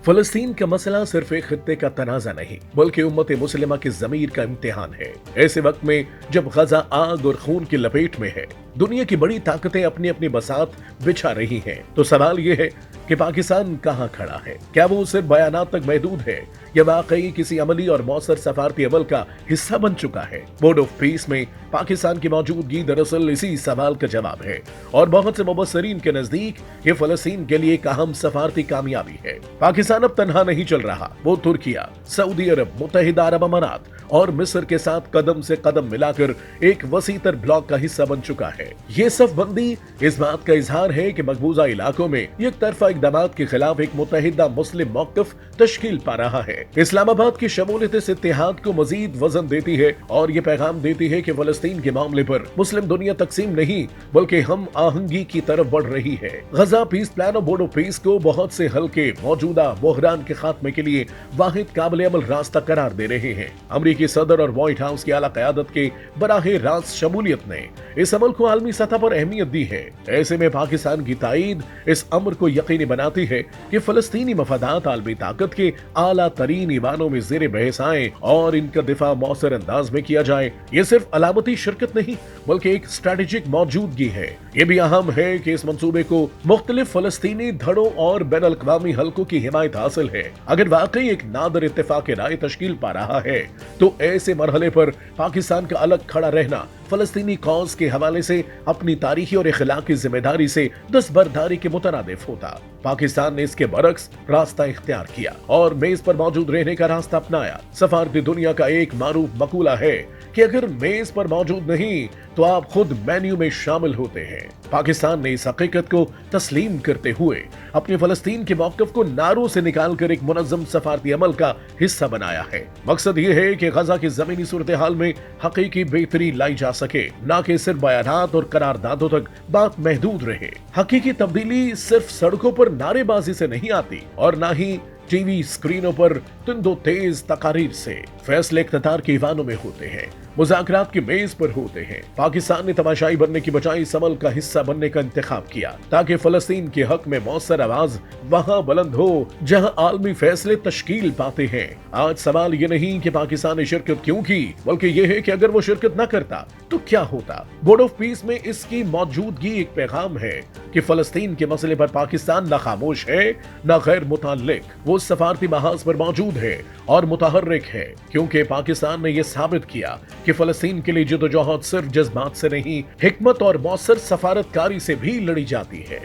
फलस्तीन का मसला सिर्फ एक खित्ते का तनाजा नहीं बल्कि उम्मत मुस्लिमा की जमीर का इम्तिहान है। ऐसे वक्त में जब गजा आग और खून की लपेट में है, दुनिया की बड़ी ताकतें अपनी अपनी बसात बिछा रही हैं, तो सवाल ये है कि पाकिस्तान कहां खड़ा है? क्या वो सिर्फ बयानात तक महदूद है या वाकई किसी अमली और मौसर सफारती अमल का हिस्सा बन चुका है? बोर्ड ऑफ पीस में पाकिस्तान की मौजूदगी दरअसल इसी सवाल का जवाब है और बहुत से मुबस्सरीन के नजदीक ये फलस्तीन के लिए एक अहम सफारती कामयाबी है। पाकिस्तान अब तन्हा नहीं चल रहा, वो तुर्किया, सऊदी अरब, मुत्तहिदा अरब अमारात और मिस्र के साथ कदम से कदम मिलाकर एक वसीतर ब्लॉक का हिस्सा बन चुका है। ये सफ बंदी इस बात का इजहार है कि मकबूजा इलाकों में एक तरफा इक़दामात के खिलाफ एक मुत्तहिदा मुस्लिम मौक़िफ़ तश्कील पा रहा है। इस्लामाबाद की शमूलियत इस इत्तेहाद को मजीद वजन देती है और ये पैगाम देती है कि फलस्तीन के मामले पर मुस्लिम दुनिया तकसीम नहीं बल्कि हम आहंगी की तरफ बढ़ रही है। गजा पीस प्लान और बोर्ड ऑफ पीस को बहुत से हल्के मौजूदा बहरान के खात्मे के लिए वाहिद काबिल अमल रास्ता करार दे रहे हैं। अमरीकी सदर और व्हाइट हाउस की आला क़यादत के बराहे रास्त शमूलियत ने इस अमल को आलमी सतह पर अहमियत दी है। ऐसे में पाकिस्तान की ताईद इस अमर को यकीनी बनाती है कि फलस्तीनी मफादात आलमी ताकत के आला तरीन ईवानों में ज़ेरे बहस आए और इनका दिफा मौसर अंदाज में किया जाए। ये सिर्फ अलामती शिरकत नहीं बल्कि एक स्ट्रेटेजिक मौजूदगी है। ये भी अहम है कि इस मंसूबे को मुख्तलिफ फलस्तीनी धड़ों और बैन अल-अक़वामी हलकों की हिमायत हासिल है। अगर वाकई एक नादर इत्तेफाक राय तश्कील पा रहा है तो ऐसे मरहले पर पाकिस्तान का अलग खड़ा रहना फलस्तीनी कौज के हवाले से अपनी तारीखी और इखलाकी जिम्मेदारी से दस्तबरदारी के मुतरादिफ होता। पाकिस्तान ने इसके बरक्स रास्ता इख्तियार किया और मेज पर मौजूद रहने का रास्ता अपनाया। सफारती दुनिया का एक मारूफ मकूला है कि अगर मेज पर मौजूद नहीं तो आप खुद मेन्यू में शामिल होते हैं। पाकिस्तान ने इस हकीकत को तस्लीम करते हुए अपने फलस्तीन के मौक़िफ़ को नारों से निकालकर एक मुनज़्ज़म सफारती अमल का हिस्सा बनाया है। मकसद ये है कि गजा की ज़मीनी सूरत हाल में हकीकी बेहतरी लाई जा सके, ना कि सिर्फ बयानात और करारदादों तक बात महदूद रहे। हकीकी तब्दीली सिर्फ सड़कों पर नारेबाजी से नहीं आती और ना ही टीवी स्क्रीनों पर तुंदो तेज तकारीर से। फैसले इख्तियार के ईवानों में होते हैं, मुज़ाकरात की मेज पर होते हैं। पाकिस्तान ने तमाशाई बनने की बजाय इस अमल का हिस्सा बनने का इंतखाब किया ताकि फलस्तीन के हक में मौसर आवाज वहां बुलंद हो जहां आलमी फैसले तश्कील पाते हैं। आज सवाल ये नहीं कि पाकिस्तान ने शिरकत क्यों की बल्कि ये है कि अगर वो शिरकत न करता तो क्या होता। बोर्ड ऑफ पीस में इसकी मौजूदगी एक पैगाम है कि फलस्तीन के मसले पर पाकिस्तान न खामोश है न गैर मुताल्लिक, वो सफारती महाज पर मौजूद है और मुतहर्रिक है, क्योंकि पाकिस्तान ने यह साबित किया कि फलस्तीन के लिए जदोजहद सिर्फ जज्बात से नहीं हिकमत और मौसर सफारतकारी से भी लड़ी जाती है।